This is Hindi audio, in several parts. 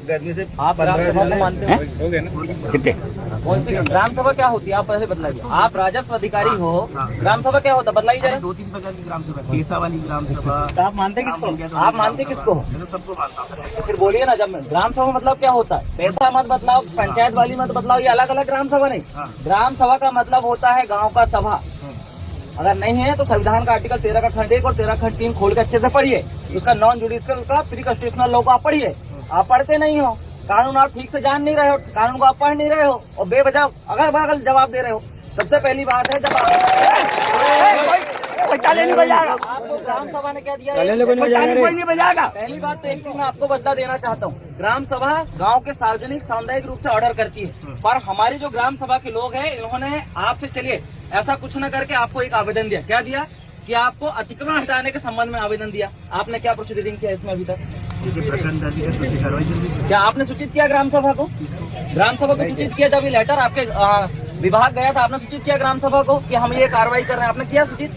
गर्मी से आप ग्राम सभा को मानते हैं? हो गए ना कितने कौन सी ग्राम सभा क्या होती है? आप पहले बतलाइए। आप राजस्व अधिकारी हो, ग्राम सभा क्या होता है? बतलाइए जरा। 2-3 प्रकार की ग्राम सभा, पेशा वाली ग्राम सभा। तो आप मानते किसको? आप मानते किसको? मैं तो सबको मानता हूँ। फिर बोलिए ना, जब ग्राम सभा मतलब क्या होता है? पैसा मत बतलाओ, पंचायत वाली मत बतलाओ, ये अलग अलग ग्राम सभा नहीं। ग्राम सभा का मतलब होता है गांव का सभा। अगर नहीं है तो संविधान का आर्टिकल 13 का खंड 1 और 13 खंड 3 खोल के अच्छे से पढ़िए। उसका नॉन जुडिशियल का प्री कॉन्स्टिट्यूशनल लॉ को आप पढ़िए। आप पढ़ते नहीं हो, कानून आप ठीक से जान नहीं रहे हो, कानून को आप पढ़ नहीं रहे हो और बेवजह अगर बगल जवाब दे रहे हो। सबसे पहली बात है, जब आपको ग्राम सभा ने क्या दिया? कोई नहीं बजाएगा। पहली बात तो एक चीज मैं आपको बदला देना चाहता हूँ, ग्राम सभा गांव के सार्वजनिक सामुदायिक रूप से ऑर्डर करती है, पर हमारी जो ग्राम सभा के लोग हैं इन्होंने आपसे चलिए ऐसा कुछ न करके आपको एक आवेदन दिया। क्या दिया? कि आपको अतिक्रमण हटाने के संबंध में आवेदन दिया। आपने क्या प्रोसीडिंग किया इसमें अभी तक? प्रकरण दर्ज कर उसकी कार्रवाई चल रही है। क्या आपने सूचित किया ग्राम सभा को? ग्राम सभा को सूचित किया? जब ये लेटर आपके विभाग गया था, आपने सूचित किया ग्राम सभा को कि हम ये कार्रवाई कर रहे हैं? आपने किया सूचित?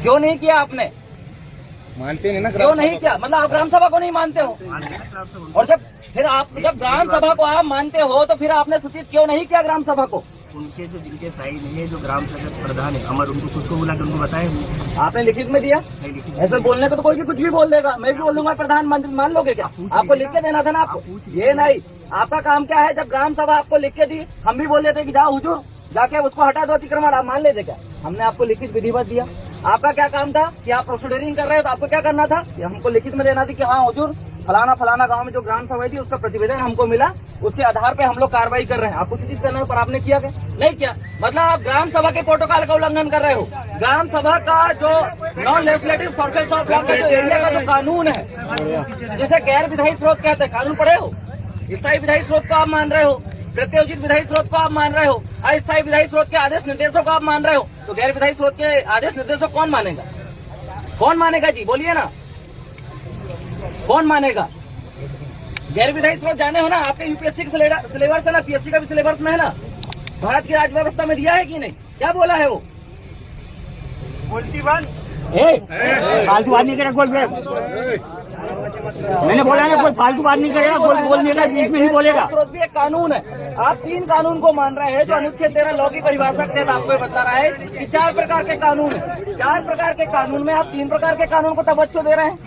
क्यों नहीं किया आपने? मानते नहीं ना क्यों नहीं किया? मतलब आप ग्राम सभा को नहीं मानते हो? और जब ग्राम सभा को आप मानते हो तो फिर आपने सूचित क्यों नहीं किया ग्राम सभा को? उनके जो जिनके साइड है, जो ग्राम सभा प्रधान है अमर, उनको खुद को बुला कर उनको बताए हुए। आपने लिखित में दिया? ऐसे बोलने को तो कोई भी कुछ भी बोल देगा। मैं भी बोल दूंगा प्रधानमंत्री, मान लोगे क्या? आपको लिख के देना था ना आपको। ये नहीं, आपका काम क्या है? जब ग्राम सभा आपको लिख के दी, हम भी बोल देते कि जाओ हुजूर जाके उसको हटा दो अतिक्रमण, आप मान लेते क्या? हमने आपको लिखित विधिवत दिया। आपका क्या काम था कि आप प्रोसीडिंग कर रहे हो तो आपको क्या करना था कि हमको लिखित में देना थी कि हाँ हुजूर फलाना फलाना गांव में जो ग्राम सभा थी उसका प्रतिवेदन हमको मिला, उसके आधार पे हम लोग कार्रवाई कर रहे हैं। आपको सूचित करना है, पर आपने किया क्या? नहीं किया। मतलब आप ग्राम सभा के प्रोटोकॉल का उल्लंघन कर रहे हो। ग्राम सभा का जो non legislative sources of law का जो एरिया का जो कानून है, जैसे गैर विधायी स्रोत कहते हैं, कानून पढ़े हो? स्थायी विधायी स्रोत को आप मान रहे हो, प्रत्योजित विधायी स्रोत को आप मान रहे हो, अस्थायी विधायी स्रोत के आदेश निर्देशों को आप मान रहे हो, तो गैर विधायी स्रोत के आदेश निर्देशों कौन मानेगा? कौन मानेगा जी? बोलिए ना, कौन मानेगा? गैर विधायी स्रोत जाने हो ना, आपके यूपीएससी का सिलेबस है ना, पीएससी का भी सिलेबस में है ना, भारत की राज्य व्यवस्था में दिया है कि नहीं? क्या बोला है वो? बोलती बात फालतू बात नहीं करेगा कोई। मैंने बोला ना कोई फालतू बात नहीं करेगा, कोई बोलने का बीच में नहीं बोलेगा। स्रोत भी एक कानून है। आप 3 कानून को मान रहे हैं जो अनुच्छेद 13 लॉ की परिभाषा के तहत आपको बता रहा है कि 4 प्रकार के कानून है। 4 प्रकार के कानून में आप 3 प्रकार के कानून को तवज्जो दे रहे हैं,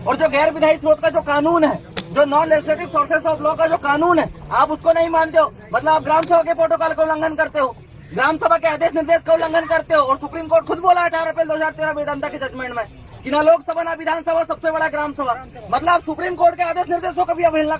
और जो गैर विधायी स्रोत का जो कानून है, जो non legislative sources of law का जो कानून है, आप उसको नहीं मानते हो। मतलब आप ग्राम सभा के प्रोटोकॉल का उल्लंघन करते हो, ग्राम सभा के आदेश निर्देश का उल्लंघन करते हो। और सुप्रीम कोर्ट खुद बोला 18 अप्रैल 2013 वेदांता के जजमेंट में कि ना लोकसभा ना विधानसभा सबसे बड़ा ग्राम सभा। मतलब आप सुप्रीम कोर्ट के आदेश निर्देशों का भी अवहेलना